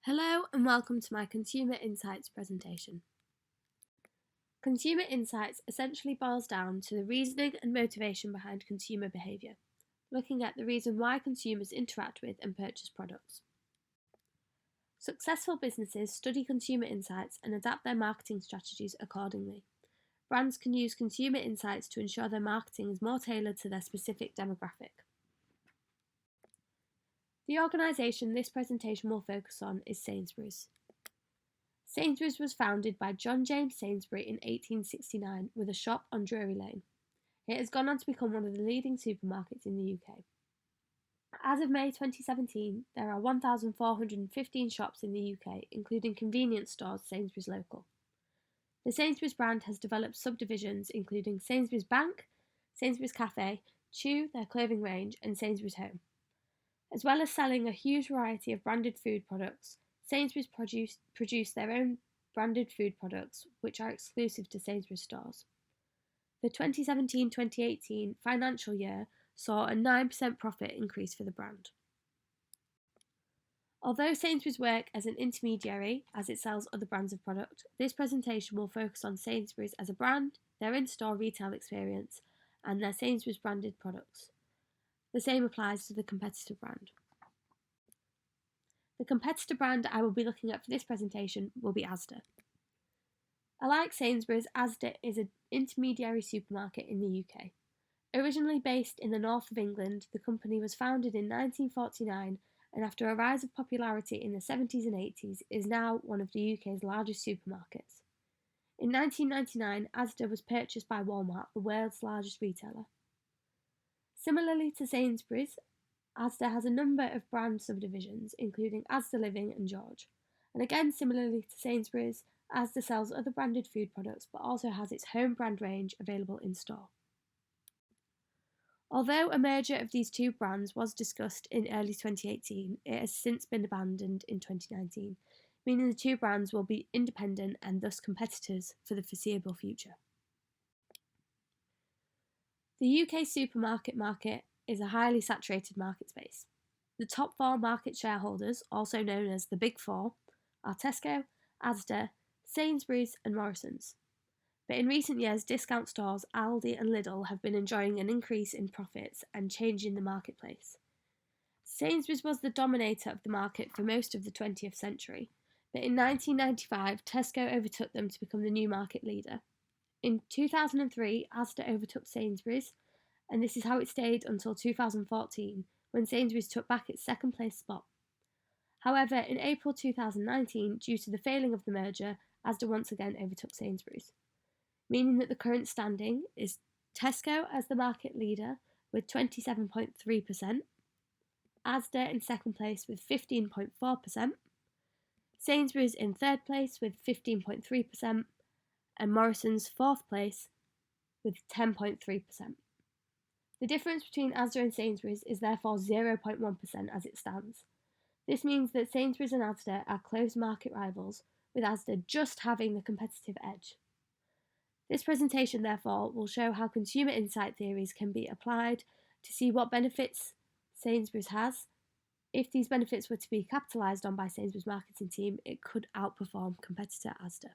Hello and welcome to my Consumer Insights presentation. Consumer Insights essentially boils down to the reasoning and motivation behind consumer behaviour, looking at the reason why consumers interact with and purchase products. Successful businesses study consumer insights and adapt their marketing strategies accordingly. Brands can use consumer insights to ensure their marketing is more tailored to their specific demographic. The organisation this presentation will focus on is Sainsbury's. Sainsbury's was founded by John James Sainsbury in 1869 with a shop on Drury Lane. It has gone on to become one of the leading supermarkets in the UK. As of May 2017, there are 1,415 shops in the UK, including convenience stores Sainsbury's Local. The Sainsbury's brand has developed subdivisions including Sainsbury's Bank, Sainsbury's Cafe, Chew, their clothing range, and Sainsbury's Home. As well as selling a huge variety of branded food products, Sainsbury's produce their own branded food products, which are exclusive to Sainsbury's stores. The 2017-2018 financial year saw a 9% profit increase for the brand. Although Sainsbury's work as an intermediary as it sells other brands of product, this presentation will focus on Sainsbury's as a brand, their in-store retail experience, and their Sainsbury's branded products. The same applies to the competitor brand. The competitor brand I will be looking at for this presentation will be Asda. Like Sainsbury's, Asda is an intermediary supermarket in the UK. Originally based in the north of England, the company was founded in 1949 and after a rise of popularity in the 70s and 80s is now one of the UK's largest supermarkets. In 1999, Asda was purchased by Walmart, the world's largest retailer. Similarly to Sainsbury's, Asda has a number of brand subdivisions, including Asda Living and George. And again, similarly to Sainsbury's, Asda sells other branded food products but also has its home brand range available in store. Although a merger of these two brands was discussed in early 2018, it has since been abandoned in 2019, meaning the two brands will be independent and thus competitors for the foreseeable future. The UK supermarket market is a highly saturated market space. The top four market shareholders, also known as the Big Four, are Tesco, Asda, Sainsbury's and Morrisons. But in recent years, discount stores Aldi and Lidl have been enjoying an increase in profits and changing the marketplace. Sainsbury's was the dominator of the market for most of the 20th century, but in 1995, Tesco overtook them to become the new market leader. In 2003, Asda overtook Sainsbury's, and this is how it stayed until 2014, when Sainsbury's took back its second place spot. However, in April 2019, due to the failing of the merger, Asda once again overtook Sainsbury's, meaning that the current standing is Tesco as the market leader with 27.3%, Asda in second place with 15.4%, Sainsbury's in third place with 15.3%, and Morrisons fourth place with 10.3%. The difference between Asda and Sainsbury's is therefore 0.1% as it stands. This means that Sainsbury's and Asda are close market rivals, with Asda just having the competitive edge. This presentation therefore will show how consumer insight theories can be applied to see what benefits Sainsbury's has. If these benefits were to be capitalised on by Sainsbury's marketing team, it could outperform competitor Asda.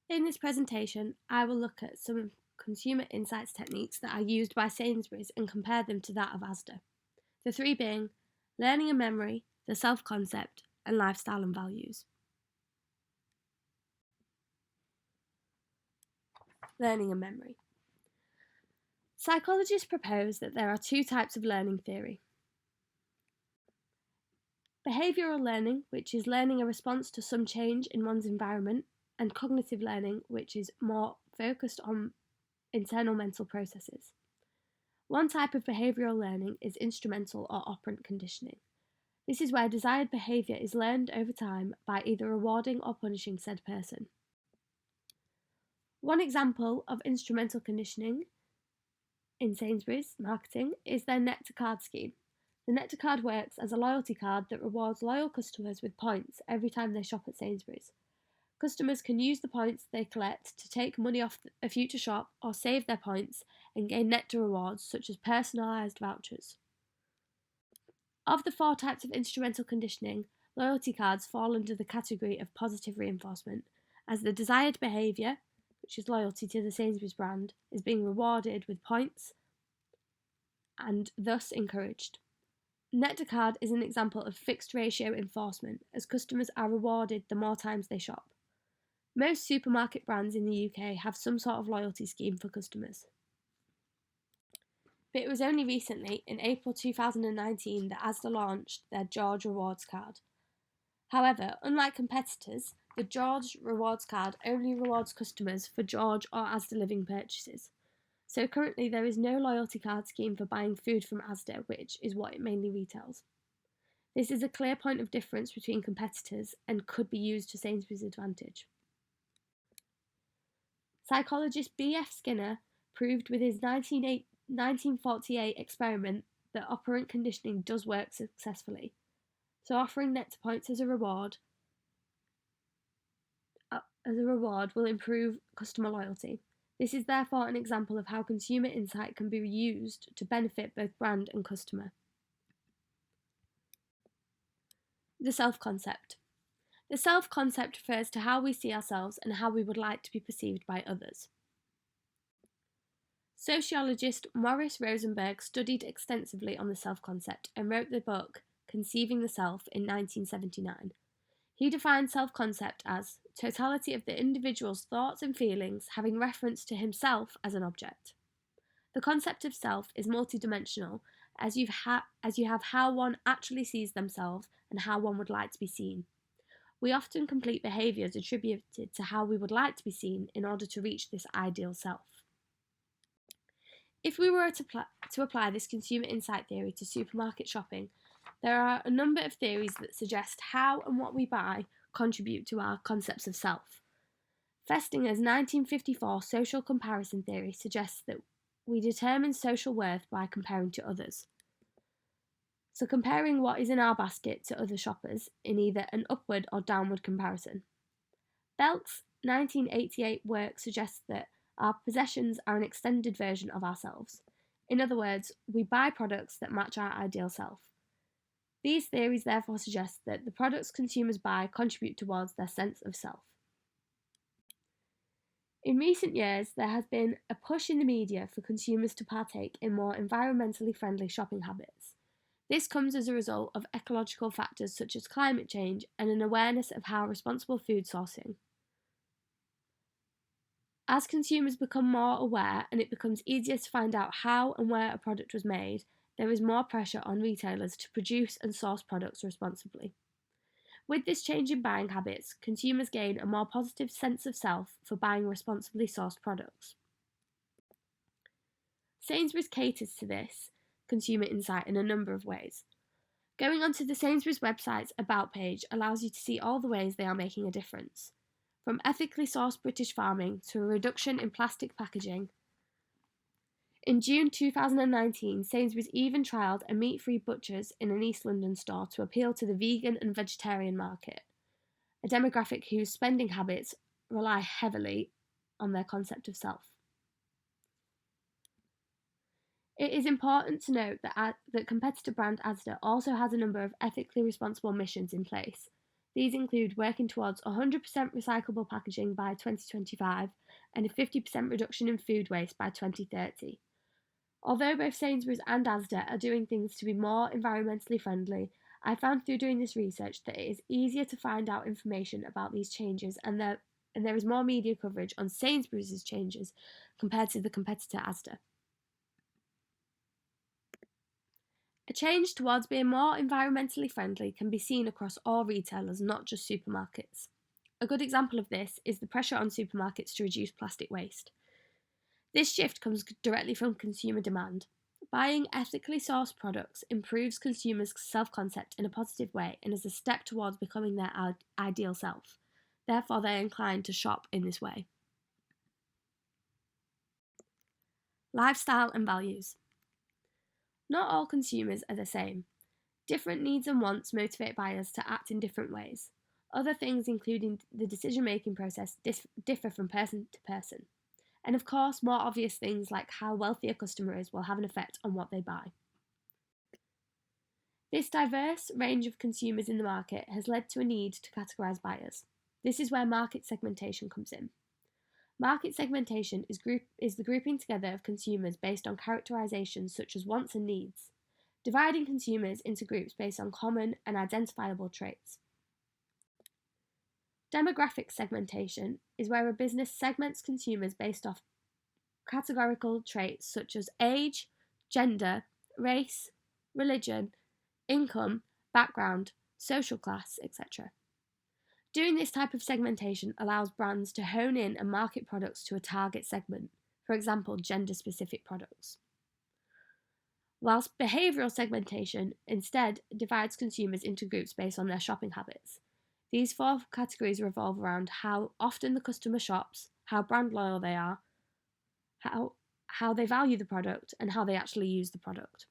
In this presentation, I will look at some consumer insights techniques that are used by Sainsbury's and compare them to that of Asda. The three being learning and memory, the self-concept, and lifestyle and values. Learning and memory. Psychologists propose that there are two types of learning theory. Behavioural learning, which is learning a response to some change in one's environment, and cognitive learning, which is more focused on internal mental processes. One type of behavioural learning is instrumental or operant conditioning. This is where desired behaviour is learned over time by either rewarding or punishing said person. One example of instrumental conditioning in Sainsbury's marketing is their Nectar card scheme. The Nectar card works as a loyalty card that rewards loyal customers with points every time they shop at Sainsbury's. Customers can use the points they collect to take money off a future shop or save their points and gain Nectar rewards such as personalised vouchers. Of the 4 types of instrumental conditioning, loyalty cards fall under the category of positive reinforcement, as the desired behaviour, which is loyalty to the Sainsbury's brand, is being rewarded with points and thus encouraged. Nectar card is an example of fixed ratio enforcement, as customers are rewarded the more times they shop. Most supermarket brands in the UK have some sort of loyalty scheme for customers. But it was only recently, in April 2019, that Asda launched their George Rewards card. However, unlike competitors, the George Rewards card only rewards customers for George or Asda Living purchases. So currently there is no loyalty card scheme for buying food from Asda, which is what it mainly retails. This is a clear point of difference between competitors and could be used to Sainsbury's advantage. Psychologist B.F. Skinner proved with his 1948 experiment that operant conditioning does work successfully. So offering nectar points as a reward will improve customer loyalty. This is therefore an example of how consumer insight can be used to benefit both brand and customer. The self-concept. The self-concept refers to how we see ourselves and how we would like to be perceived by others. Sociologist Maurice Rosenberg studied extensively on the self-concept and wrote the book Conceiving the Self in 1979. He defined self-concept as totality of the individual's thoughts and feelings having reference to himself as an object. The concept of self is multidimensional, as you have how one actually sees themselves and how one would like to be seen. We often complete behaviours attributed to how we would like to be seen in order to reach this ideal self. If we were to apply this consumer insight theory to supermarket shopping, there are a number of theories that suggest how and what we buy contribute to our concepts of self. Festinger's 1954 social comparison theory suggests that we determine social worth by comparing to others. So comparing what is in our basket to other shoppers in either an upward or downward comparison. Belk's 1988 work suggests that our possessions are an extended version of ourselves. In other words, we buy products that match our ideal self. These theories therefore suggest that the products consumers buy contribute towards their sense of self. In recent years, there has been a push in the media for consumers to partake in more environmentally friendly shopping habits. This comes as a result of ecological factors such as climate change and an awareness of how responsible food sourcing. As consumers become more aware and it becomes easier to find out how and where a product was made, there is more pressure on retailers to produce and source products responsibly. With this change in buying habits, consumers gain a more positive sense of self for buying responsibly sourced products. Sainsbury's caters to this consumer insight in a number of ways. Going onto the Sainsbury's website's About page allows you to see all the ways they are making a difference. From ethically sourced British farming to a reduction in plastic packaging. In June 2019, Sainsbury's even trialled a meat-free butcher's in an East London store to appeal to the vegan and vegetarian market, a demographic whose spending habits rely heavily on their concept of self. It is important to note that competitor brand Asda also has a number of ethically responsible missions in place. These include working towards 100% recyclable packaging by 2025 and a 50% reduction in food waste by 2030. Although both Sainsbury's and Asda are doing things to be more environmentally friendly, I found through doing this research that it is easier to find out information about these changes and there is more media coverage on Sainsbury's changes compared to the competitor Asda. A change towards being more environmentally friendly can be seen across all retailers, not just supermarkets. A good example of this is the pressure on supermarkets to reduce plastic waste. This shift comes directly from consumer demand. Buying ethically sourced products improves consumers' self-concept in a positive way and is a step towards becoming their ideal self. Therefore, they are inclined to shop in this way. Lifestyle and values. Not all consumers are the same. Different needs and wants motivate buyers to act in different ways. Other things, including the decision-making process, differ from person to person. And of course, more obvious things like how wealthy a customer is will have an effect on what they buy. This diverse range of consumers in the market has led to a need to categorise buyers. This is where market segmentation comes in. Market segmentation is the grouping together of consumers based on characterizations such as wants and needs, dividing consumers into groups based on common and identifiable traits. Demographic segmentation is where a business segments consumers based off categorical traits such as age, gender, race, religion, income, background, social class, etc. Doing this type of segmentation allows brands to hone in and market products to a target segment, for example, gender-specific products. Whilst behavioural segmentation instead divides consumers into groups based on their shopping habits. These 4 categories revolve around how often the customer shops, how brand loyal they are, how they value the product, and how they actually use the product.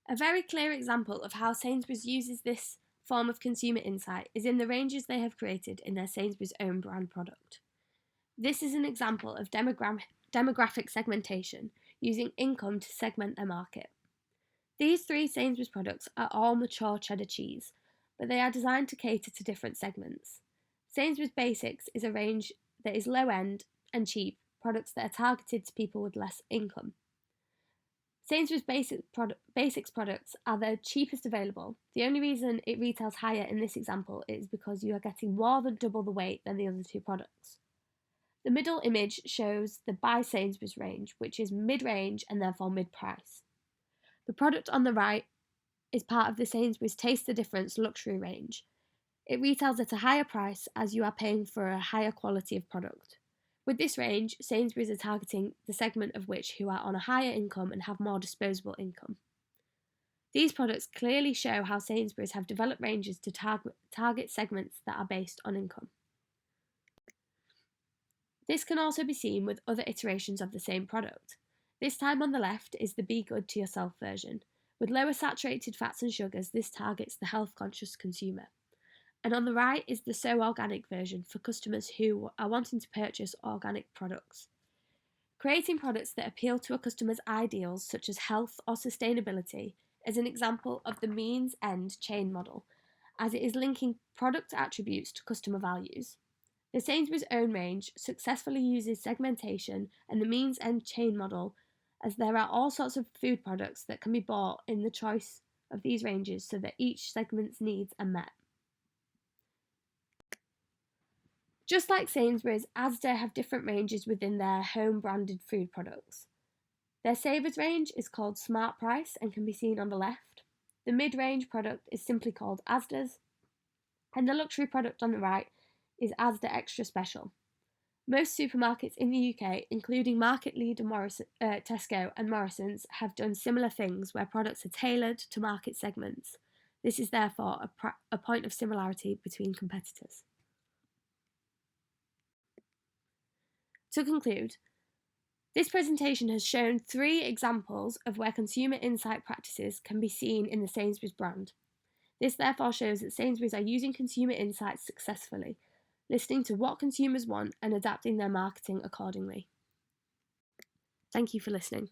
A very clear example of how Sainsbury's uses this form of consumer insight is in the ranges they have created in their Sainsbury's own brand product. This is an example of demographic segmentation, using income to segment their market. These 3 Sainsbury's products are all mature cheddar cheese, but they are designed to cater to different segments. Sainsbury's Basics is a range that is low-end and cheap, products that are targeted to people with less income. Sainsbury's Basics products are the cheapest available. The only reason it retails higher in this example is because you are getting more than double the weight than the other 2 products. The middle image shows the By Sainsbury's range, which is mid-range and therefore mid-price. The product on the right is part of the Sainsbury's Taste the Difference luxury range. It retails at a higher price as you are paying for a higher quality of product. With this range, Sainsbury's are targeting the segment of which who are on a higher income and have more disposable income. These products clearly show how Sainsbury's have developed ranges to target segments that are based on income. This can also be seen with other iterations of the same product. This time on the left is the Be Good to Yourself version. With lower saturated fats and sugars, this targets the health-conscious consumer. And on the right is the So Organic version for customers who are wanting to purchase organic products. Creating products that appeal to a customer's ideals, such as health or sustainability, is an example of the means-end chain model, as it is linking product attributes to customer values. The Sainsbury's own range successfully uses segmentation and the means-end chain model, as there are all sorts of food products that can be bought in the choice of these ranges so that each segment's needs are met. Just like Sainsbury's, Asda have different ranges within their home-branded food products. Their Savers range is called Smart Price and can be seen on the left. The mid-range product is simply called Asda's, and the luxury product on the right is Asda Extra Special. Most supermarkets in the UK, including market leader Tesco and Morrisons, have done similar things where products are tailored to market segments. This is therefore a point of similarity between competitors. To conclude, this presentation has shown 3 examples of where consumer insight practices can be seen in the Sainsbury's brand. This therefore shows that Sainsbury's are using consumer insights successfully, listening to what consumers want and adapting their marketing accordingly. Thank you for listening.